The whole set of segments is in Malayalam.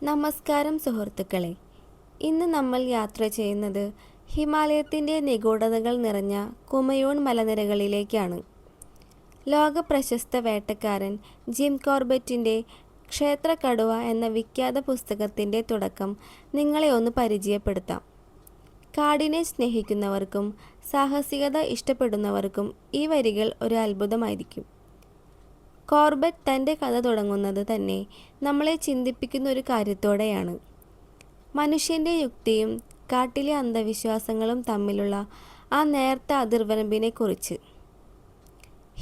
നമസ്കാരം സുഹൃത്തുക്കളെ, ഇന്ന് നമ്മൾ യാത്ര ചെയ്യുന്നത് ഹിമാലയത്തിൻ്റെ നിഗൂഢതകൾ നിറഞ്ഞ കുമയൂൺ മലനിരകളിലേക്കാണ്. ലോക പ്രശസ്ത വേട്ടക്കാരൻ ജിം കോർബറ്റിൻ്റെ ക്ഷേത്രക്കടുവ എന്ന വിഖ്യാത പുസ്തകത്തിൻ്റെ തുടക്കം നിങ്ങളെ ഒന്ന് പരിചയപ്പെടുത്താം. കാടിനെ സ്നേഹിക്കുന്നവർക്കും സാഹസികത ഇഷ്ടപ്പെടുന്നവർക്കും ഈ വരികൾ ഒരു അത്ഭുതമായിരിക്കും. കോർബറ്റ് തൻ്റെ കഥ തുടങ്ങുന്നത് തന്നെ നമ്മളെ ചിന്തിപ്പിക്കുന്ന ഒരു കാര്യത്തോടെയാണ്. മനുഷ്യൻ്റെ യുക്തിയും കാട്ടിലെ അന്ധവിശ്വാസങ്ങളും തമ്മിലുള്ള ആ നേർത്ത അതിർവരമ്പിനെക്കുറിച്ച്.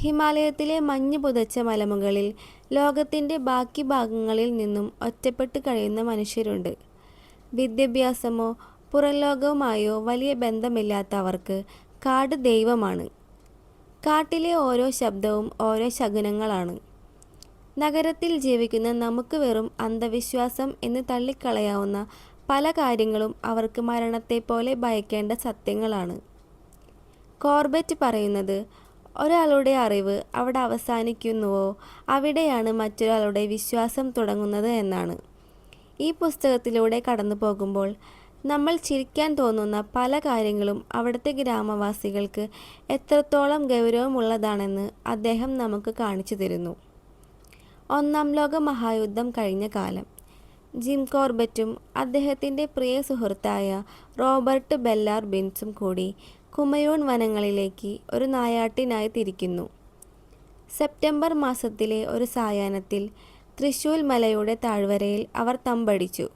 ഹിമാലയത്തിലെ മഞ്ഞ് പുതച്ച മലമുകളിൽ ലോകത്തിൻ്റെ ബാക്കി ഭാഗങ്ങളിൽ നിന്നും ഒറ്റപ്പെട്ട് കഴിയുന്ന മനുഷ്യരുണ്ട്. വിദ്യാഭ്യാസമോ പുറംലോകവുമായോ വലിയ ബന്ധമില്ലാത്ത അവർക്ക് കാട് ദൈവമാണ്. കാട്ടിലെ ഓരോ ശബ്ദവും ഓരോ ശകുനങ്ങളാണ്. നഗരത്തിൽ ജീവിക്കുന്ന നമുക്ക് വെറും അന്ധവിശ്വാസം എന്ന് തള്ളിക്കളയാവുന്ന പല കാര്യങ്ങളും അവർക്ക് മരണത്തെപ്പോലെ ഭയക്കേണ്ട സത്യങ്ങളാണ്. കോർബറ്റ് പറയുന്നത്, ഒരാളുടെ അറിവ് അവിടെ അവസാനിക്കുന്നുവോ അവിടെയാണ് മറ്റൊരാളുടെ വിശ്വാസം തുടങ്ങുന്നത് എന്നാണ്. ഈ പുസ്തകത്തിലൂടെ കടന്നു പോകുമ്പോൾ നമ്മൾ ചിരിക്കാൻ തോന്നുന്ന പല കാര്യങ്ങളും അവിടുത്തെ ഗ്രാമവാസികൾക്ക് എത്രത്തോളം ഗൗരവമുള്ളതാണെന്ന് അദ്ദേഹം നമുക്ക് കാണിച്ചു തരുന്നു. ഒന്നാം ലോക മഹായുദ്ധം കഴിഞ്ഞ കാലം. ജിം കോർബറ്റും അദ്ദേഹത്തിൻ്റെ പ്രിയ സുഹൃത്തായ റോബർട്ട് ബെല്ലാർ ബിൻസും കൂടി കുമയൂൺ വനങ്ങളിലേക്ക് ഒരു നായാട്ടിനായി തിരിക്കുന്നു. സെപ്റ്റംബർ മാസത്തിലെ ഒരു സായാഹ്നത്തിൽ തൃശ്ശൂൽ മലയുടെ താഴ്വരയിൽ അവർ തമ്പടിച്ചു.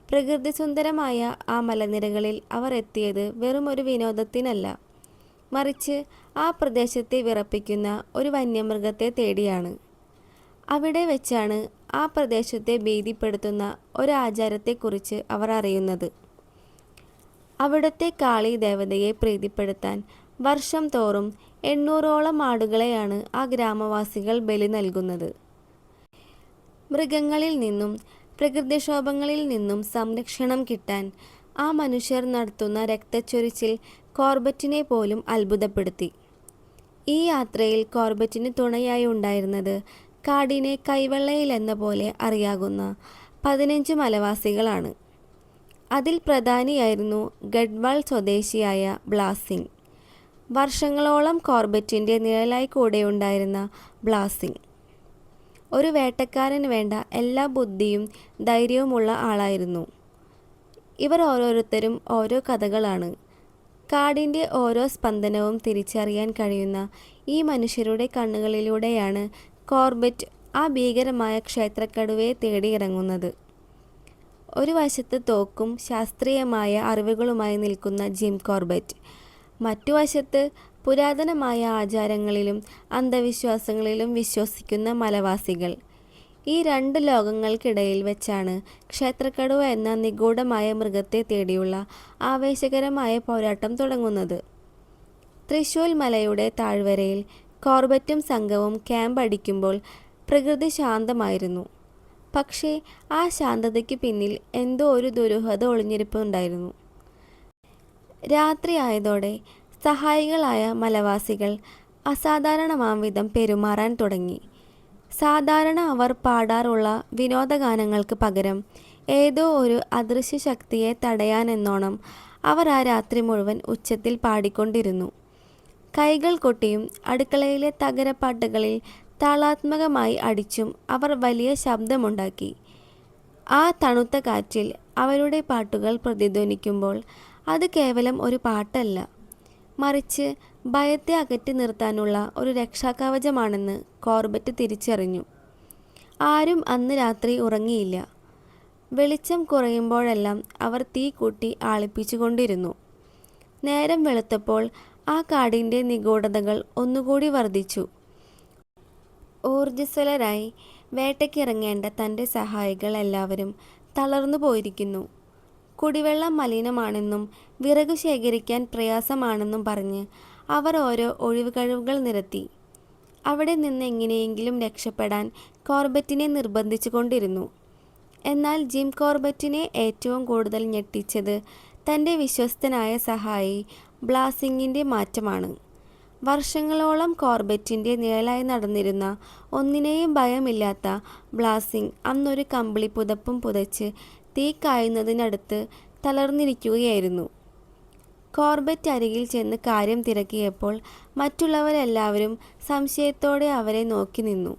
പ്രകൃതിസുന്ദരമായ ആ മലനിരകളിൽ അവർ എത്തിയത് വെറും ഒരു വിനോദത്തിനല്ല, മറിച്ച് ആ പ്രദേശത്തെ വിറപ്പിക്കുന്ന ഒരു വന്യമൃഗത്തെ തേടിയാണ്. അവിടെ വെച്ചാണ് ആ പ്രദേശത്തെ ഭീതിപ്പെടുത്തുന്ന ഒരു ആചാരത്തെക്കുറിച്ച് അവർ അറിയുന്നത്. അവിടുത്തെ കാളി ദേവതയെ പ്രീതിപ്പെടുത്താൻ വർഷം തോറും 800ഓളം ആടുകളെയാണ് ആ ഗ്രാമവാസികൾ ബലി നൽകുന്നത്. മൃഗങ്ങളിൽ നിന്നും പ്രകൃതിക്ഷോഭങ്ങളിൽ നിന്നും സംരക്ഷണം കിട്ടാൻ ആ മനുഷ്യർ നടത്തുന്ന രക്തച്ചൊരിച്ചിൽ കോർബറ്റിനെ പോലും അത്ഭുതപ്പെടുത്തി. ഈ യാത്രയിൽ കോർബറ്റിന് തുണയായി ഉണ്ടായിരുന്നത് കാടിനെ കൈവെള്ളയിലെന്ന പോലെ അറിയാകുന്ന 15 മലവാസികളാണ്. അതിൽ പ്രധാനിയായിരുന്നു ഗഡ്വാൾ സ്വദേശിയായ ബ്ലാസിംഗ്. വർഷങ്ങളോളം കോർബറ്റിൻ്റെ നിഴലായി കൂടെയുണ്ടായിരുന്ന ബ്ലാസിംഗ് ഒരു വേട്ടക്കാരന് വേണ്ട എല്ലാ ബുദ്ധിയും ധൈര്യവുമുള്ള ആളായിരുന്നു. ഇവർ ഓരോരുത്തരും ഓരോ കഥകളാണ്. കാടിൻ്റെ ഓരോ സ്പന്ദനവും തിരിച്ചറിയാൻ കഴിയുന്ന ഈ മനുഷ്യരുടെ കണ്ണുകളിലൂടെയാണ് കോർബറ്റ് ആ ഭീകരമായ ക്ഷേത്രക്കടുവയെ തേടിയിറങ്ങുന്നത്. ഒരു വശത്ത് തോക്കും ശാസ്ത്രീയമായ അറിവുകളുമായി നിൽക്കുന്ന ജിം കോർബറ്റ്, മറ്റുവശത്ത് പുരാതനമായ ആചാരങ്ങളിലും അന്ധവിശ്വാസങ്ങളിലും വിശ്വസിക്കുന്ന മലവാസികൾ. ഈ രണ്ട് ലോകങ്ങൾക്കിടയിൽ വെച്ചാണ് ക്ഷേത്രക്കടുവ എന്ന നിഗൂഢമായ മൃഗത്തെ തേടിയുള്ള ആവേശകരമായ പോരാട്ടം തുടങ്ങുന്നത്. തൃശ്ശൂൽ മലയുടെ താഴ്വരയിൽ കോർബറ്റും സംഘവും ക്യാമ്പ് അടിക്കുമ്പോൾ പ്രകൃതി ശാന്തമായിരുന്നു. പക്ഷേ ആ ശാന്തതയ്ക്ക് പിന്നിൽ എന്തോ ഒരു ദുരൂഹത ഒളിഞ്ഞിരിപ്പുണ്ടായിരുന്നു. രാത്രി ആയതോടെ സഹായികളായ മലവാസികൾ അസാധാരണമാം വിധം പെരുമാറാൻ തുടങ്ങി. സാധാരണ അവർ പാടാറുള്ള വിനോദഗാനങ്ങൾക്ക് പകരം ഏതോ ഒരു അദൃശ്യ ശക്തിയെ തടയാനെന്നോണം അവർ ആ രാത്രി മുഴുവൻ ഉച്ചത്തിൽ പാടിക്കൊണ്ടിരുന്നു. കൈകൾ കൊട്ടിയും അടുക്കളയിലെ തകരപ്പാട്ടുകളിൽ താളാത്മകമായി അടിച്ചും അവർ വലിയ ശബ്ദമുണ്ടാക്കി. ആ തണുത്ത കാറ്റിൽ അവരുടെ പാട്ടുകൾ പ്രതിധ്വനിക്കുമ്പോൾ അത് കേവലം ഒരു പാട്ടല്ല, മറിച്ച് ഭയത്തെ അകറ്റി നിർത്താനുള്ള ഒരു രക്ഷാകവചമാണെന്ന് കോർബറ്റ് തിരിച്ചറിഞ്ഞു. ആരും അന്ന് രാത്രി ഉറങ്ങിയില്ല. വെളിച്ചം കുറയുമ്പോഴെല്ലാം അവർ തീ കൂട്ടി ആളിപ്പിച്ചുകൊണ്ടിരുന്നു. നേരം വെളുത്തപ്പോൾ ആ കാടിൻ്റെ നിഗൂഢതകൾ ഒന്നുകൂടി വർദ്ധിച്ചു. ഊർജ്ജസ്വലരായി വേട്ടയ്ക്കിറങ്ങേണ്ട തൻ്റെ സഹായികൾ എല്ലാവരും തളർന്നു പോയിരിക്കുന്നു. കുടിവെള്ളം മലിനമാണെന്നും വിറക് ശേഖരിക്കാൻ പ്രയാസമാണെന്നും പറഞ്ഞ് അവർ ഓരോ ഒഴിവുകഴിവുകൾ നിരത്തി. അവിടെ നിന്ന് എങ്ങനെയെങ്കിലും രക്ഷപ്പെടാൻ കോർബറ്റിനെ നിർബന്ധിച്ചു കൊണ്ടിരുന്നു. എന്നാൽ ജിം കോർബറ്റിനെ ഏറ്റവും കൂടുതൽ ഞെട്ടിച്ചത് തൻ്റെ വിശ്വസ്തനായ സഹായി ബ്ലാസിങ്ങിൻ്റെ മാറ്റമാണ്. വർഷങ്ങളോളം കോർബറ്റിൻ്റെ നിഴലായി നടന്നിരുന്ന ഒന്നിനെയും ഭയമില്ലാത്ത ബ്ലാസിംഗ് അന്നൊരു കമ്പിളി പുതപ്പും പുതച്ച് തീ കായുന്നതിനടുത്ത് തളർന്നിരിക്കുകയായിരുന്നു. കോർബറ്റ് അരികിൽ ചെന്ന് കാര്യം തിരക്കിയപ്പോൾ മറ്റുള്ളവരെല്ലാവരും സംശയത്തോടെ അവരെ നോക്കി നിന്നു.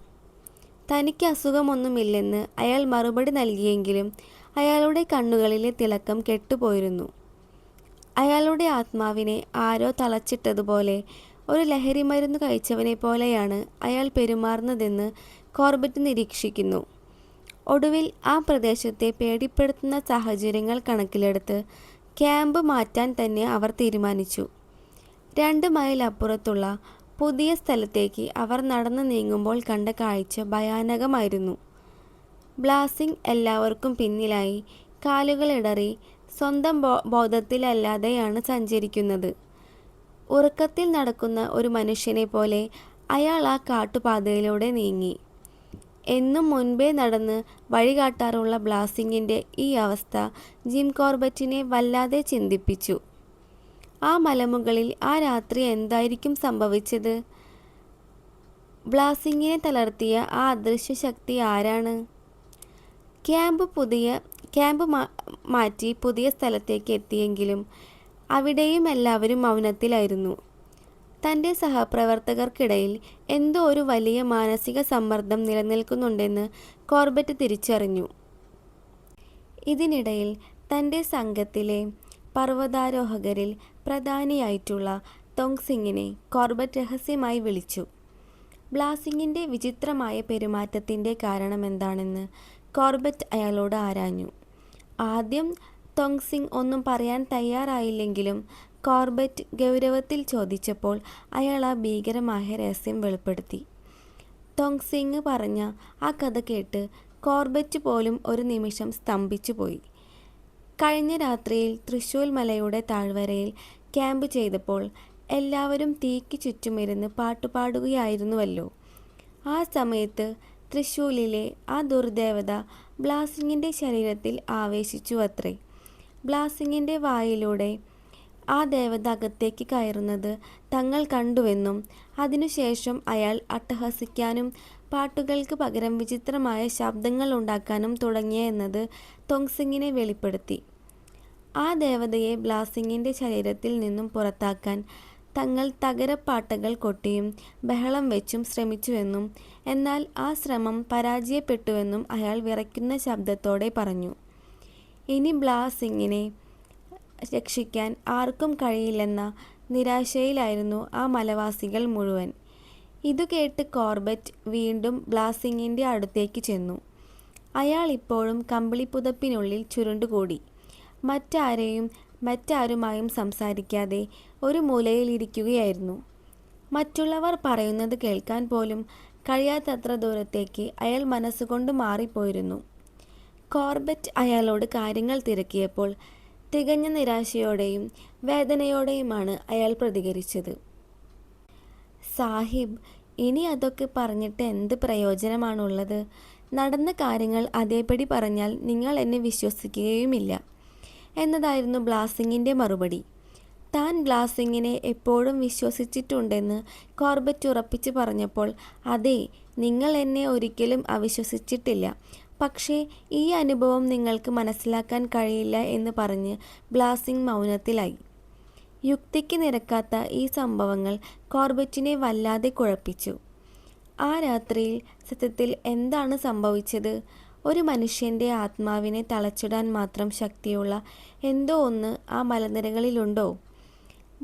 തനിക്ക് അസുഖമൊന്നുമില്ലെന്ന് അയാൾ മറുപടി നൽകിയെങ്കിലും അയാളുടെ കണ്ണുകളിലെ തിളക്കം കെട്ടുപോയിരുന്നു. അയാളുടെ ആത്മാവിനെ ആരോ തളച്ചിട്ടതുപോലെ, ഒരു ലഹരിമരുന്ന് കഴിച്ചവനെ പോലെയാണ് അയാൾ പെരുമാറുന്നതെന്ന് കോർബറ്റ് നിരീക്ഷിക്കുന്നു. ഒടുവിൽ ആ പ്രദേശത്തെ പേടിപ്പെടുത്തുന്ന സാഹചര്യങ്ങൾ കണക്കിലെടുത്ത് ക്യാമ്പ് മാറ്റാൻ തന്നെ അവർ തീരുമാനിച്ചു. 2 മൈൽ അപ്പുറത്തുള്ള പുതിയ സ്ഥലത്തേക്ക് അവർ നടന്നു നീങ്ങുമ്പോൾ കണ്ട കാഴ്ച ഭയാനകമായിരുന്നു. ബ്ലാസിംഗ് എല്ലാവർക്കും പിന്നിലായി കാലുകളിടറി സ്വന്തം ബോധത്തിലല്ലാതെയാണ് സഞ്ചരിക്കുന്നത്. ഉറക്കത്തിൽ നടക്കുന്ന ഒരു മനുഷ്യനെ പോലെ അയാൾ ആ കാട്ടുപാതയിലൂടെ നീങ്ങി. എന്നും മുൻപേ നടന്ന് വഴികാട്ടാറുള്ള ബ്ലാസിങ്ങിൻ്റെ ഈ അവസ്ഥ ജിം കോർബറ്റിനെ വല്ലാതെ ചിന്തിപ്പിച്ചു. ആ മലമുകളിൽ ആ രാത്രി എന്തായിരിക്കും സംഭവിച്ചത്? ബ്ലാസിങ്ങിനെ തളർത്തിയ ആ അദൃശ്യ ശക്തി ആരാണ്? ക്യാമ്പ് മാറ്റി പുതിയ സ്ഥലത്തേക്ക് എത്തിയെങ്കിലും അവിടെയും എല്ലാവരും മൗനത്തിലായിരുന്നു. തൻ്റെ സഹപ്രവർത്തകർക്കിടയിൽ എന്തോ ഒരു വലിയ മാനസിക സമ്മർദ്ദം നിലനിൽക്കുന്നുണ്ടെന്ന് കോർബറ്റ് തിരിച്ചറിഞ്ഞു. ഇതിനിടയിൽ തൻ്റെ സംഘത്തിലെ പർവ്വതാരോഹകരിൽ പ്രധാനിയായിട്ടുള്ള തോങ്സിങ്ങിനെ കോർബറ്റ് രഹസ്യമായി വിളിച്ചു. ബ്ലാസിങ്ങിൻ്റെ വിചിത്രമായ പെരുമാറ്റത്തിൻ്റെ കാരണമെന്താണെന്ന് കോർബറ്റ് അയാളോട് ആരാഞ്ഞു. ആദ്യം തോങ്സിങ് ഒന്നും പറയാൻ തയ്യാറായില്ലെങ്കിലും കോർബറ്റ് ഗൗരവത്തിൽ ചോദിച്ചപ്പോൾ അയാൾ ആ ഭീകരമായ രഹസ്യം വെളിപ്പെടുത്തി. തോങ്സിങ് പറഞ്ഞ ആ കഥ കേട്ട് കോർബറ്റ് പോലും ഒരു നിമിഷം സ്തംഭിച്ചുപോയി. കഴിഞ്ഞ രാത്രിയിൽ തൃശ്ശൂൽ മലയുടെ താഴ്വരയിൽ ക്യാമ്പ് ചെയ്തപ്പോൾ എല്ലാവരും തീക്ക് ചുറ്റുമിരുന്ന് പാട്ടുപാടുകയായിരുന്നുവല്ലോ. ആ സമയത്ത് തൃശ്ശൂലിലെ ആ ദുർദേവത ബ്ലാസിങ്ങിൻ്റെ ശരീരത്തിൽ ആവേശിച്ചു അത്രേ. ബ്ലാസിങ്ങിൻ്റെ വായിലൂടെ ആ ദേവത അകത്തേക്ക് കയറുന്നത് തങ്ങൾ കണ്ടുവെന്നും അതിനുശേഷം അയാൾ അട്ടഹസിക്കാനും പാട്ടുകൾക്ക് പകരം വിചിത്രമായ ശബ്ദങ്ങൾ ഉണ്ടാക്കാനും തുടങ്ങിയെന്നത് തോങ്സിങ്ങിനെ വെളിപ്പെടുത്തി. ആ ദേവതയെ ബ്ലാസിങ്ങിൻ്റെ ശരീരത്തിൽ നിന്നും പുറത്താക്കാൻ തങ്ങൾ തകരപ്പാട്ടകൾ കൊട്ടിയും ബഹളം വെച്ചും ശ്രമിച്ചുവെന്നും എന്നാൽ ആ ശ്രമം പരാജയപ്പെട്ടുവെന്നും അയാൾ വിറയ്ക്കുന്ന ശബ്ദത്തോടെ പറഞ്ഞു. ഇനി ബ്ലാസിങ്ങിനെ രക്ഷിക്കാൻ ആർക്കും കഴിയില്ലെന്ന നിരാശയിലായിരുന്നു ആ മലവാസികൾ മുഴുവൻ. ഇതു കേട്ട് കോർബറ്റ് വീണ്ടും ബ്ലാസിങ്ങിൻ്റെ അടുത്തേക്ക് ചെന്നു. അയാൾ ഇപ്പോഴും കമ്പിളിപ്പുതപ്പിനുള്ളിൽ ചുരുണ്ടുകൂടി. മറ്റാരുമായും സംസാരിക്കാതെ ഒരു മൂലയിൽ ഇരിക്കുകയായിരുന്നു. മറ്റുള്ളവർ പറയുന്നത് കേൾക്കാൻ പോലും കഴിയാത്തത്ര ദൂരത്തേക്ക് അയാൾ മനസ്സുകൊണ്ട് മാറിപ്പോയിരുന്നു. കോർബറ്റ് അയാളോട് കാര്യങ്ങൾ തിരക്കിയപ്പോൾ തികഞ്ഞ നിരാശയോടെയും വേദനയോടെയുമാണ് അയാൾ പ്രതികരിച്ചത്. സാഹിബ്, ഇനി അതൊക്കെ പറഞ്ഞിട്ട് എന്ത് പ്രയോജനമാണുള്ളത്? നടന്ന കാര്യങ്ങൾ അതേപടി പറഞ്ഞാൽ നിങ്ങൾ എന്നെ വിശ്വസിക്കുകയുമില്ല എന്നതായിരുന്നു ബ്ലാസിങ്ങിൻ്റെ മറുപടി. താൻ ബ്ലാസിങ്ങിനെ എപ്പോഴും വിശ്വസിച്ചിട്ടുണ്ടെന്ന് കോർബറ്റ് ഉറപ്പിച്ച് പറഞ്ഞപ്പോൾ, അതെ, നിങ്ങൾ എന്നെ ഒരിക്കലും അവിശ്വസിച്ചിട്ടില്ല, പക്ഷേ ഈ അനുഭവം നിങ്ങൾക്ക് മനസ്സിലാക്കാൻ കഴിയില്ല എന്ന് പറഞ്ഞ് ബ്ലാസിങ് മൗനത്തിലായി. യുക്തിക്ക് നിരക്കാത്ത ഈ സംഭവങ്ങൾ കോർബറ്റിനെ വല്ലാതെ കുഴപ്പിച്ചു. ആ രാത്രിയിൽ സത്യത്തിൽ എന്താണ് സംഭവിച്ചത്? ഒരു മനുഷ്യൻ്റെ ആത്മാവിനെ തളച്ചിടാൻ മാത്രം ശക്തിയുള്ള എന്തോ ഒന്ന് ആ മലനിരകളിലുണ്ടോ?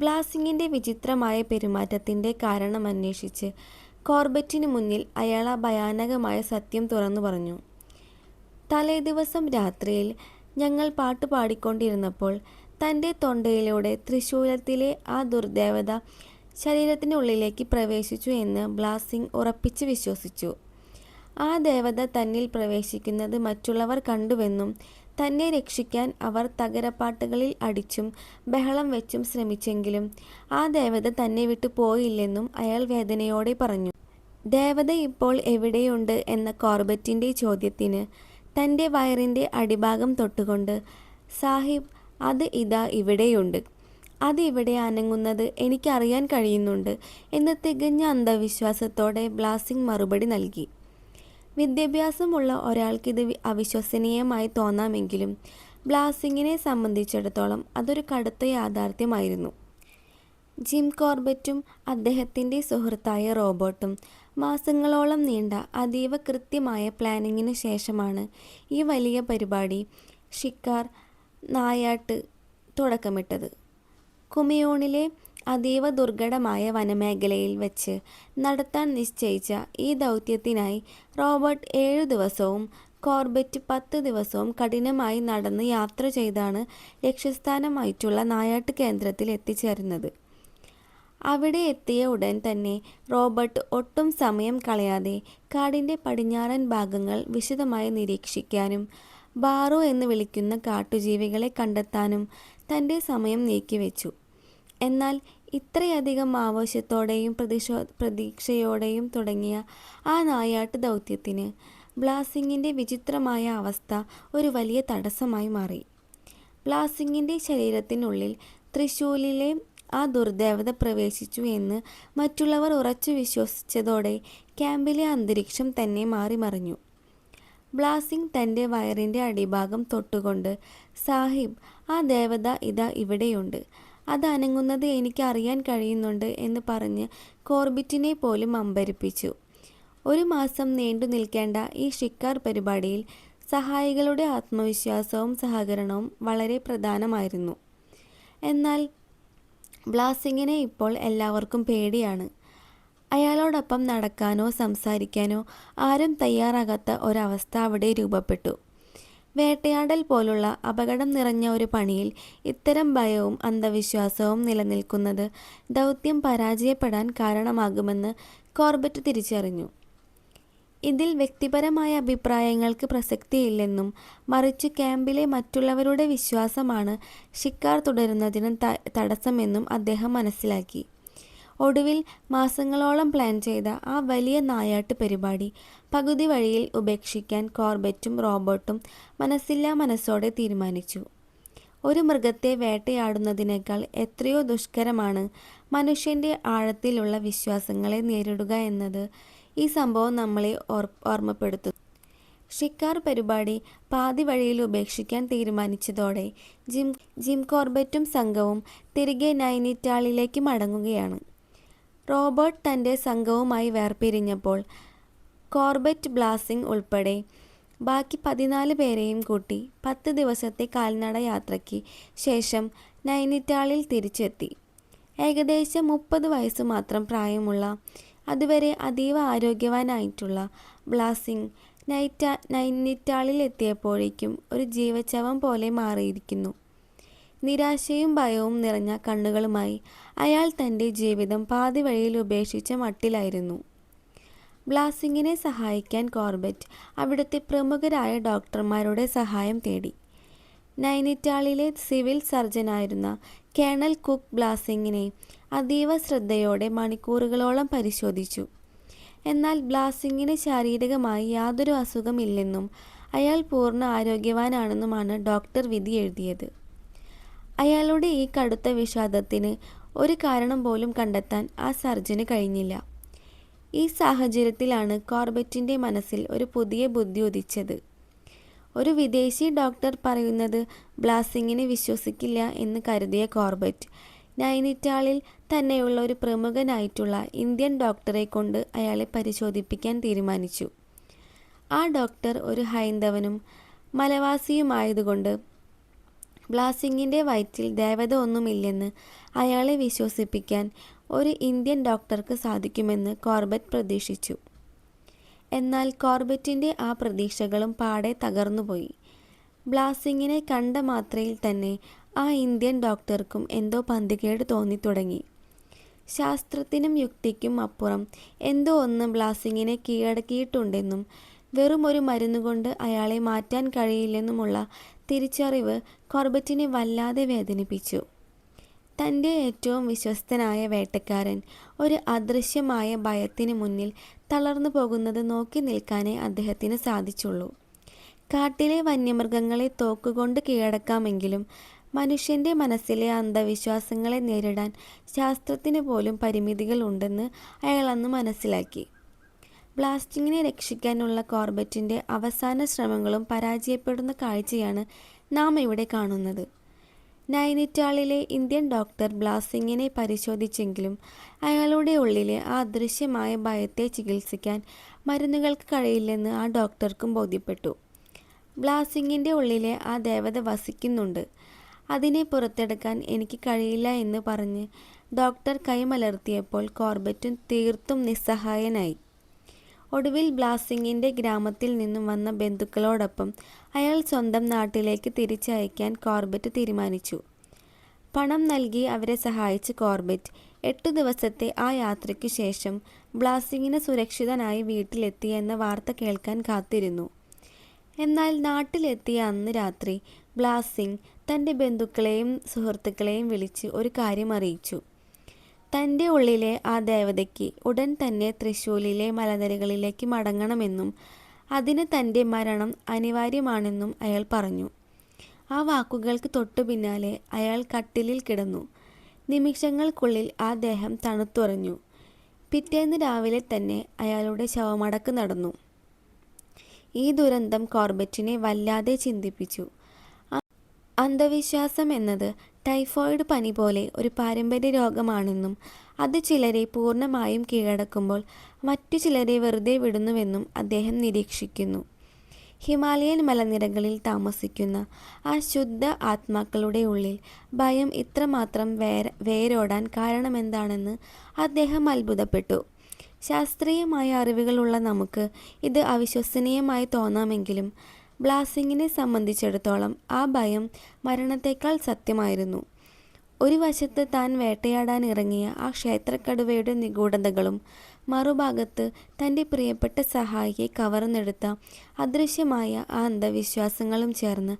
ബ്ലാസിങ്ങിൻ്റെ വിചിത്രമായ പെരുമാറ്റത്തിൻ്റെ കാരണമന്വേഷിച്ച് കോർബറ്റിന് മുന്നിൽ അയാൾ ആ ഭയാനകമായ സത്യം തുറന്നു പറഞ്ഞു. തലേദിവസം രാത്രിയിൽ ഞങ്ങൾ പാട്ടുപാടിക്കൊണ്ടിരുന്നപ്പോൾ തൻ്റെ തൊണ്ടയിലൂടെ തൃശൂലത്തിലെ ആ ദുർദേവത ശരീരത്തിനുള്ളിലേക്ക് പ്രവേശിച്ചു എന്ന് ബ്ലാസിങ് ഉറപ്പിച്ച് വിശ്വസിച്ചു. ആ ദേവത തന്നിൽ പ്രവേശിക്കുന്നത് മറ്റുള്ളവർ കണ്ടുവെന്നും തന്നെ രക്ഷിക്കാൻ അവർ തകരപ്പാട്ടുകളിൽ അടിച്ചും ബഹളം വെച്ചും ശ്രമിച്ചെങ്കിലും ആ ദേവത തന്നെ വിട്ടു പോയില്ലെന്നും അയാൾ വേദനയോടെ പറഞ്ഞു. ദേവത ഇപ്പോൾ എവിടെയുണ്ട് എന്ന കോർബറ്റിൻ്റെ ചോദ്യത്തിന് തൻ്റെ വയറിൻ്റെ അടിഭാഗം തൊട്ടുകൊണ്ട്, സാഹിബ്, അത് ഇതാ ഇവിടെയുണ്ട്. അതിവിടെ അനങ്ങുന്നത് എനിക്കറിയാൻ കഴിയുന്നുണ്ട് എന്ന് തികഞ്ഞ അന്ധവിശ്വാസത്തോടെ ബ്ലാസിംഗ് മറുപടി നൽകി. വിദ്യാഭ്യാസമുള്ള ഒരാൾക്കിത് അവിശ്വസനീയമായി തോന്നാമെങ്കിലും ബ്ലാസിങ്ങിനെ സംബന്ധിച്ചിടത്തോളം അതൊരു കടുത്ത യാഥാർത്ഥ്യമായിരുന്നു. ജിം കോർബറ്റും അദ്ദേഹത്തിൻ്റെ സുഹൃത്തായ റോബർട്ടും മാസങ്ങളോളം നീണ്ട അതീവ കൃത്യമായ പ്ലാനിങ്ങിനു ശേഷമാണ് ഈ വലിയ പരിപാടി ഷിക്കാർ നായാട്ട് തുടക്കമിട്ടത്. കുമിയോണിലെ അതീവ ദുർഘടമായ വനമേഖലയിൽ വച്ച് നടത്താൻ നിശ്ചയിച്ച ഈ ദൗത്യത്തിനായി റോബർട്ട് 7 ദിവസവും കോർബറ്റ് 10 ദിവസവും കഠിനമായി നടന്ന് യാത്ര ചെയ്താണ് ലക്ഷ്യസ്ഥാനമായിട്ടുള്ള നായാട്ട് കേന്ദ്രത്തിൽ എത്തിച്ചേർന്നത്. അവിടെ എത്തിയ ഉടൻ തന്നെ റോബർട്ട് ഒട്ടും സമയം കളയാതെ കാടിൻ്റെ പടിഞ്ഞാറൻ ഭാഗങ്ങൾ വിശദമായി നിരീക്ഷിക്കാനും ബാറോ എന്ന് വിളിക്കുന്ന കാട്ടുജീവികളെ കണ്ടെത്താനും തൻ്റെ സമയം നീക്കിവെച്ചു. എന്നാൽ ഇത്രയധികം ആവേശത്തോടെയും പ്രതീക്ഷയോടെയും തുടങ്ങിയ ആ നായാട്ട് ദൗത്യത്തിന് ബ്ലാസിങ്ങിൻ്റെ വിചിത്രമായ അവസ്ഥ ഒരു വലിയ തടസ്സമായി മാറി. ബ്ലാസിങ്ങിൻ്റെ ശരീരത്തിനുള്ളിൽ തൃശൂലിലെ ആ ദുർദേവത പ്രവേശിച്ചു എന്ന് മറ്റുള്ളവർ ഉറച്ചു വിശ്വസിച്ചതോടെ ക്യാമ്പിലെ അന്തരീക്ഷം തന്നെ മാറിമറിഞ്ഞു. ബ്ലാസിംഗ് തൻ്റെ വയറിൻ്റെ അടിഭാഗം തൊട്ടുകൊണ്ട്, "സാഹിബ്, ആ ദേവത ഇതാ ഇവിടെയുണ്ട്. അത് അനങ്ങുന്നത് എനിക്ക് അറിയാൻ കഴിയുന്നുണ്ട്" എന്ന് പറഞ്ഞ് കോർബറ്റിനെ പോലും അമ്പരിപ്പിച്ചു. 1 മാസം നീണ്ടു നിൽക്കേണ്ട ഈ ഷിക്കാർ പരിപാടിയിൽ സഹായികളുടെ ആത്മവിശ്വാസവും സഹകരണവും വളരെ പ്രധാനമായിരുന്നു. എന്നാൽ ബ്ലാസിങ്ങിനെ ഇപ്പോൾ എല്ലാവർക്കും പേടിയാണ്. അയാളോടൊപ്പം നടക്കാനോ സംസാരിക്കാനോ ആരും തയ്യാറാകാത്ത ഒരവസ്ഥ അവിടെ രൂപപ്പെട്ടു. വേട്ടയാടൽ പോലുള്ള അപകടം നിറഞ്ഞ ഒരു പണിയിൽ ഇത്തരം ഭയവും അന്ധവിശ്വാസവും നിലനിൽക്കുന്നത് ദൗത്യം പരാജയപ്പെടാൻ കാരണമാകുമെന്ന് കോർബറ്റ് തിരിച്ചറിഞ്ഞു. ഇതിൽ വ്യക്തിപരമായ അഭിപ്രായങ്ങൾക്ക് പ്രസക്തിയില്ലെന്നും മറിച്ച് ക്യാമ്പിലെ മറ്റുള്ളവരുടെ വിശ്വാസമാണ് ഷിക്കാർ തുടരുന്നതിന് തടസ്സമെന്നും അദ്ദേഹം മനസ്സിലാക്കി. ഒടുവിൽ മാസങ്ങളോളം പ്ലാൻ ചെയ്ത ആ വലിയ നായാട്ട് പരിപാടി പകുതി വഴിയിൽ ഉപേക്ഷിക്കാൻ കോർബറ്റും റോബർട്ടും മനസ്സില്ലാ മനസ്സോടെ തീരുമാനിച്ചു. ഒരു മൃഗത്തെ വേട്ടയാടുന്നതിനേക്കാൾ എത്രയോ ദുഷ്കരമാണ് മനുഷ്യൻ്റെ ആഴത്തിലുള്ള വിശ്വാസങ്ങളെ നേരിടുക എന്നത് ഈ സംഭവം നമ്മളെ ഓർമ്മപ്പെടുത്തുന്നു. ഷിക്കാർ പരിപാടി പാതി വഴിയിൽ ഉപേക്ഷിക്കാൻ തീരുമാനിച്ചതോടെ ജിം കോർബറ്റും സംഘവും തിരികെ നൈനിറ്റാളിലേക്ക് മടങ്ങുകയാണ്. റോബർട്ട് തൻ്റെ സംഘവുമായി വേർപിരിഞ്ഞപ്പോൾ കോർബറ്റ് ബ്ലാസിംഗ് ഉൾപ്പെടെ ബാക്കി 14 പേരെയും കൂട്ടി 10 ദിവസത്തെ കാൽനട യാത്രയ്ക്ക് ശേഷം നൈനിറ്റാളിൽ തിരിച്ചെത്തി. ഏകദേശം 30 വയസ്സ് മാത്രം പ്രായമുള്ള, അതുവരെ അതീവ ആരോഗ്യവാനായിട്ടുള്ള ബ്ലാസിംഗ് നൈനിറ്റാളിൽ എത്തിയപ്പോഴേക്കും ഒരു ജീവച്ഛവം പോലെ മാറിയിരിക്കുന്നു. നിരാശയും ഭയവും നിറഞ്ഞ കണ്ണുകളുമായി അയാൾ തൻ്റെ ജീവിതം പാതി വഴിയിൽ ഉപേക്ഷിച്ച മട്ടിലായിരുന്നു. ബ്ലാസിങ്ങിനെ സഹായിക്കാൻ കോർബറ്റ് അവിടുത്തെ പ്രമുഖരായ ഡോക്ടർമാരുടെ സഹായം തേടി. നൈനിറ്റാളിലെ സിവിൽ സർജനായിരുന്ന കേണൽ കുക്ക് ബ്ലാസിങ്ങിനെ അതീവ ശ്രദ്ധയോടെ മണിക്കൂറുകളോളം പരിശോധിച്ചു. എന്നാൽ ബ്ലാസിങ്ങിന് ശാരീരികമായി യാതൊരു അസുഖമില്ലെന്നും അയാൾ പൂർണ്ണ ആരോഗ്യവാനാണെന്നുമാണ് ഡോക്ടർ വിധി എഴുതിയത്. അയാളുടെ ഈ കടുത്ത വിഷാദത്തിന് ഒരു കാരണം പോലും കണ്ടെത്താൻ ആ സർജന് കഴിഞ്ഞില്ല. ഈ സാഹചര്യത്തിലാണ് കോർബറ്റിൻ്റെ മനസ്സിൽ ഒരു പുതിയ ബുദ്ധി ഉദിച്ചത്. ഒരു വിദേശി ഡോക്ടർ പറയുന്നത് ബ്ലാസിങ്ങിനെ വിശ്വസിക്കില്ല എന്ന് കരുതിയ കോർബറ്റ് നൈനിറ്റാളിൽ തന്നെയുള്ള ഒരു പ്രമുഖനായിട്ടുള്ള ഇന്ത്യൻ ഡോക്ടറെ കൊണ്ട് അയാളെ പരിശോധിപ്പിക്കാൻ തീരുമാനിച്ചു. ആ ഡോക്ടർ ഒരു ഹൈന്ദവനും മലവാസിയുമായതുകൊണ്ട് ബ്ലാസിങ്ങിൻ്റെ വയറ്റിൽ ദേവത ഒന്നുമില്ലെന്ന് അയാളെ വിശ്വസിപ്പിക്കാൻ ഒരു ഇന്ത്യൻ ഡോക്ടർക്ക് സാധിക്കുമെന്ന് കോർബറ്റ് പ്രതീക്ഷിച്ചു. എന്നാൽ കോർബറ്റിൻ്റെ ആ പ്രതീക്ഷകളും പാടെ തകർന്നുപോയി. ബ്ലാസിങ്ങിനെ കണ്ട മാത്രയിൽ തന്നെ ആ ഇന്ത്യൻ ഡോക്ടർക്കും എന്തോ പന്തികേട് തോന്നിത്തുടങ്ങി. ശാസ്ത്രത്തിനും യുക്തിക്കും അപ്പുറം എന്തോ ഒന്ന് ബ്ലാസിങ്ങിനെ കീഴടക്കിയിട്ടുണ്ടെന്നും വെറും ഒരു മരുന്നുകൊണ്ട് അയാളെ മാറ്റാൻ കഴിയില്ലെന്നുമുള്ള തിരിച്ചറിവ് കോർബറ്റിനെ വല്ലാതെ വേദനിപ്പിച്ചു. തൻ്റെ ഏറ്റവും വിശ്വസ്തനായ വേട്ടക്കാരൻ ഒരു അദൃശ്യമായ ഭയത്തിന് മുന്നിൽ തളർന്നു പോകുന്നത് നോക്കി നിൽക്കാനേ അദ്ദേഹത്തിന് സാധിച്ചുള്ളൂ. കാട്ടിലെ വന്യമൃഗങ്ങളെ തോക്കുകൊണ്ട് കീഴടക്കാമെങ്കിലും മനുഷ്യൻ്റെ മനസ്സിലെ അന്ധവിശ്വാസങ്ങളെ നേരിടാൻ ശാസ്ത്രത്തിന് പോലും പരിമിതികൾ ഉണ്ടെന്ന് അയാൾ അന്ന് മനസ്സിലാക്കി. ബ്ലാസ്റ്റിങ്ങിനെ രക്ഷിക്കാനുള്ള കോർബറ്റിൻ്റെ അവസാന ശ്രമങ്ങളും പരാജയപ്പെടുന്ന കാഴ്ചയാണ് നാം ഇവിടെ കാണുന്നത്. നൈനിറ്റാളിലെ ഇന്ത്യൻ ഡോക്ടർ ബ്ലാസിങ്ങിനെ പരിശോധിച്ചെങ്കിലും അയാളുടെ ഉള്ളിലെ ആ അദൃശ്യമായ ഭയത്തെ ചികിത്സിക്കാൻ മരുന്നുകൾക്ക് കഴിയില്ലെന്ന് ആ ഡോക്ടർക്കും ബോധ്യപ്പെട്ടു. ബ്ലാസിങ്ങിൻ്റെ ഉള്ളിലെ ആ ദേവത വസിക്കുന്നുണ്ട്, അതിനെ പുറത്തെടുക്കാൻ എനിക്ക് കഴിയില്ല എന്ന് പറഞ്ഞ് ഡോക്ടർ കൈമലർത്തിയപ്പോൾ കോർബറ്റും തീർത്തും നിസ്സഹായനായി. ഒടുവിൽ ബ്ലാസിങ്ങിൻ്റെ ഗ്രാമത്തിൽ നിന്നും വന്ന ബന്ധുക്കളോടൊപ്പം അയാൾ സ്വന്തം നാട്ടിലേക്ക് തിരിച്ചയക്കാൻ കോർബറ്റ് തീരുമാനിച്ചു. പണം നൽകി അവരെ സഹായിച്ച കോർബറ്റ് 8 ദിവസത്തെ ആ യാത്രയ്ക്കു ശേഷം ബ്ലാസിങ്ങിന് സുരക്ഷിതനായി വീട്ടിലെത്തി എന്ന വാർത്ത കേൾക്കാൻ കാത്തിരുന്നു. എന്നാൽ നാട്ടിലെത്തിയ അന്ന് രാത്രി ബ്ലാസിങ് തൻ്റെ ബന്ധുക്കളെയും സുഹൃത്തുക്കളെയും വിളിച്ച് ഒരു കാര്യം അറിയിച്ചു. തൻ്റെ ഉള്ളിലെ ആ ദേവതയ്ക്ക് ഉടൻ തന്നെ തൃശ്ശൂലിലെ മലനിരകളിലേക്ക് മടങ്ങണമെന്നും അതിന് തൻ്റെ മരണം അനിവാര്യമാണെന്നും അയാൾ പറഞ്ഞു. ആ വാക്കുകൾക്ക് തൊട്ടു പിന്നാലെ അയാൾ കട്ടിലിൽ കിടന്നു. നിമിഷങ്ങൾക്കുള്ളിൽ ആ ദേഹം തണുത്തുറഞ്ഞു. പിറ്റേന്ന് രാവിലെ തന്നെ അയാളുടെ ശവമടക്ക് നടന്നു. ഈ ദുരന്തം കോർബറ്റിനെ വല്ലാതെ ചിന്തിപ്പിച്ചു. അന്ധവിശ്വാസം എന്നത് ടൈഫോയിഡ് പനി പോലെ ഒരു പാരമ്പര്യ രോഗമാണെന്നും അത് ചിലരെ പൂർണ്ണമായും കീഴടക്കുമ്പോൾ മറ്റു ചിലരെ വെറുതെ വിടുന്നുവെന്നും അദ്ദേഹം നിരീക്ഷിക്കുന്നു. ഹിമാലയൻ മലനിരകളിൽ താമസിക്കുന്ന ആ ശുദ്ധ ആത്മാക്കളുടെ ഉള്ളിൽ ഭയം ഇത്രമാത്രം വേരോടാൻ കാരണമെന്താണെന്ന് അദ്ദേഹം അത്ഭുതപ്പെട്ടു. ശാസ്ത്രീയമായ അറിവുകളുള്ള നമുക്ക് ഇത് അവിശ്വസനീയമായി തോന്നാമെങ്കിലും ബ്ലാസിങ്ങിനെ സംബന്ധിച്ചിടത്തോളം ആ ഭയം മരണത്തേക്കാൾ സത്യമായിരുന്നു. ഒരു വശത്ത് താൻ വേട്ടയാടാൻ ഇറങ്ങിയ ആ ക്ഷേത്രക്കടുവയുടെ നിഗൂഢതകളും മറുഭാഗത്ത് തൻ്റെ പ്രിയപ്പെട്ട സഹായിയെ കവർന്നെടുത്ത അദൃശ്യമായ ആ അന്ധവിശ്വാസങ്ങളും ചേർന്ന്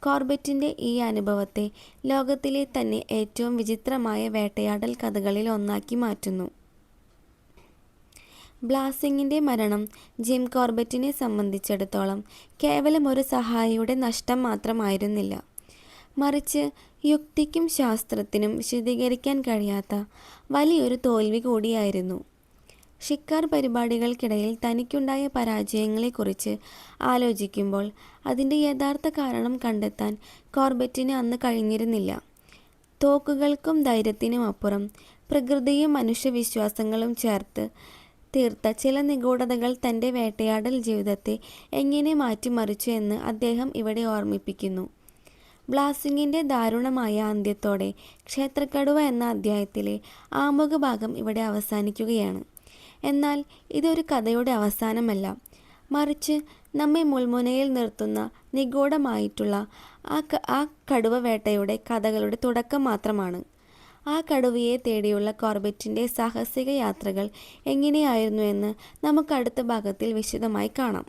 കോർബറ്റിൻ്റെ ഈ അനുഭവത്തെ ലോകത്തിലെ തന്നെ ഏറ്റവും വിചിത്രമായ വേട്ടയാടൽ കഥകളിൽ ഒന്നാക്കി മാറ്റുന്നു. ബ്ലാസിങ്ങിൻ്റെ മരണം ജിം കോർബറ്റിനെ സംബന്ധിച്ചിടത്തോളം കേവലം ഒരു സഹായിയുടെ നഷ്ടം മാത്രമായിരുന്നില്ല, മറിച്ച് യുക്തിക്കും ശാസ്ത്രത്തിനും വിശദീകരിക്കാൻ കഴിയാത്ത വലിയൊരു തോൽവി കൂടിയായിരുന്നു. ഷിക്കാർ പരിപാടികൾക്കിടയിൽ തനിക്കുണ്ടായ പരാജയങ്ങളെക്കുറിച്ച് ആലോചിക്കുമ്പോൾ അതിൻ്റെ യഥാർത്ഥ കാരണം കണ്ടെത്താൻ കോർബറ്റിന് അന്ന് കഴിഞ്ഞിരുന്നില്ല. തോക്കുകൾക്കും ധൈര്യത്തിനും അപ്പുറം പ്രകൃതിയും മനുഷ്യവിശ്വാസങ്ങളും ചേർത്ത് തീർത്ത ചില നിഗൂഢതകൾ തൻ്റെ വേട്ടയാടൽ ജീവിതത്തെ എങ്ങനെ മാറ്റിമറിച്ചു എന്ന് അദ്ദേഹം ഇവിടെ ഓർമ്മിപ്പിക്കുന്നു. ബ്ലാസിങ്ങിൻ്റെ ദാരുണമായ അന്ത്യത്തോടെ ക്ഷേത്രക്കടുവ എന്ന അധ്യായത്തിലെ ആമുഖഭാഗം ഇവിടെ അവസാനിക്കുകയാണ്. എന്നാൽ ഇതൊരു കഥയുടെ അവസാനമല്ല, മറിച്ച് നമ്മെ മുൾമുനയിൽ നിർത്തുന്ന നിഗൂഢമായിട്ടുള്ള ആ കടുവ വേട്ടയുടെ കഥകളുടെ തുടക്കം മാത്രമാണ്. ആ കടുവയെ തേടിയുള്ള കോർബറ്റിൻ്റെ സാഹസിക യാത്രകൾ എങ്ങനെയായിരുന്നു എന്ന് നമുക്ക് അടുത്ത ഭാഗത്തിൽ വിശദമായി കാണാം.